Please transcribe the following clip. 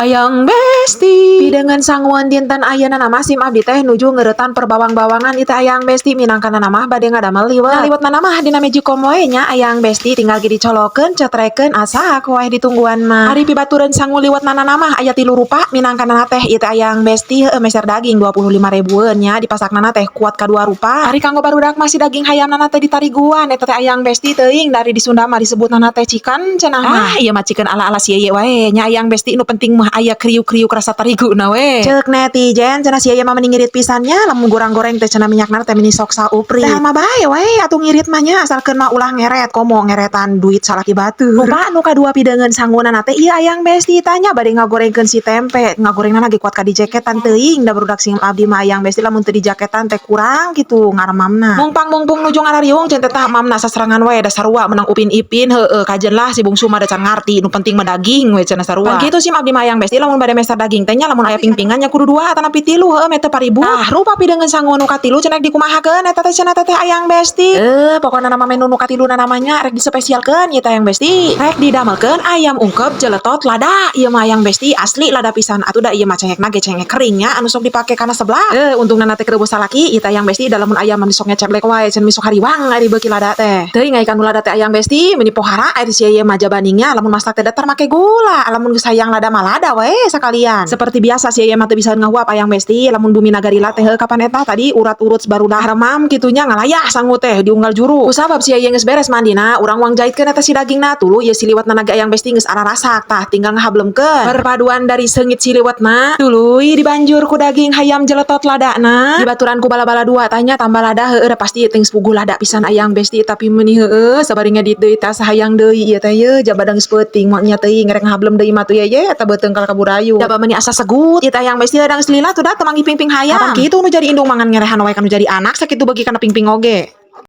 Hayang besti pidengan sanguan dinten ayeuna nama sim abdi teh nuju ngeuretan perbawang-bawangan ita hayang besti minangkana nama bade ngadamel liwet. Nah liwetna mah dina Magicom we nya hayang besti tinggal ge dicolokeun cetrekeun asa ku wae ditungguan mah. Ari pibatureun sangu liwetna mah aya 3 rupa minangkana teh ieu hayang besti heueuh meser daging 25.000 ribuan nya dipasakna teh kuat ka 2 rupa. Ari kanggo barudak masih daging hayamna teh ditariguan eta teh hayang besti teuing dari di Sunda mah disebutna teh chicken cenah mah. Ieu mah chicken ala-ala si ye wae nya hayang besti nu penting mah aya kriuk-kriuk rasa terigu na we. Ceuk netizen cenah sia mah mending ngirit pisannya lamun goreng-goreng teh cenah minyakna teh meni sok sauprit. Tah mah bae we atuh ngirit mah nya asalkeun mah ulah ngeret komo ngeretan duit salaki batur. Rupa nu kadua pideungeun sangunana teh ieu hayang besti tanya bade ngagorengkeun si tempe. Ngagorengna lagi kuat ka di jaketan teuing da barudak sing abdi mah hayang besti lamun teu di jaketan teh kurang kitu ngaremamna. Mungpang-mungpung nuju ngarariung cenah teh mamna saserangan we da sarua menang Upin Ipin heueuh kajen lah si bungsu mah da can ngarti nu penting mah daging we cenah sarua. Pan kitu sim abdi mah hayang besti lamun bade meser daging teh nya lamun aya pingpingan nya kudu 2 atau nepi 3 heueuh mete paribu. Tah rupa pideungeun sangu nu katilu cenah dikumahakeun eta teh cenah teh hayang besti. Pokona nama menu nu katiluna namanya rek dispesialkeun ieu teh hayang besti. Rek didamelkeun ayam ungkep jeletot lada. Ieu mah hayang besti asli lada pisan atuh da ieu mah cengekna ge cengek kering nya anu sok dipake kana sebelah. Untungna teh keureuh salaki ieu teh hayang besti da lamun aya mah sok ngeceblek wae cenah misok hariwang ari beuki lada teh. Teuing ngai kanu lada teh hayang besti meni pohara ari sia ieu mah jabaningnya lamun masak teh datar make gula. Lamun geus hayang lada mah lada we sakalian. Seperti biasa sia ieu mah teu bisa ngahuap hayang besti lamun bumi nagarila teh kapan eta tadi urat-urut barudak remam kitunya ngalayah sangu teh diunggal juru. Kusabab sia ieu geus beres mandina urang uang jahitkeun eta si dagingna tuluy ieu si liwetna naga hayang besti geus ararasak tah tinggal ngahablemkeun. Perpaduan dari seungit si liwetna tuluy dibanjur ku daging hayam jeletot ladana. Dibaturan ku bala-bala 2 tanya tambah lada heueuh pasti teuing sepuguh lada pisan hayang besti tapi meuni heueuh sabari ngedit deui tah hayang deui ieu teh ye jabadang geus peuting moal nya teuing ngerek ngahablem deui mah tuh ye eta beuteung kal kaburayu. Da meuni asa segut ieu teh hayang besti hadang geus lila tuh da teu manggi pingping hayam. Kapan kitu nu jadi indung mangan ngerehan wae kanu jadi anak sakitu beuki kana pingping oge.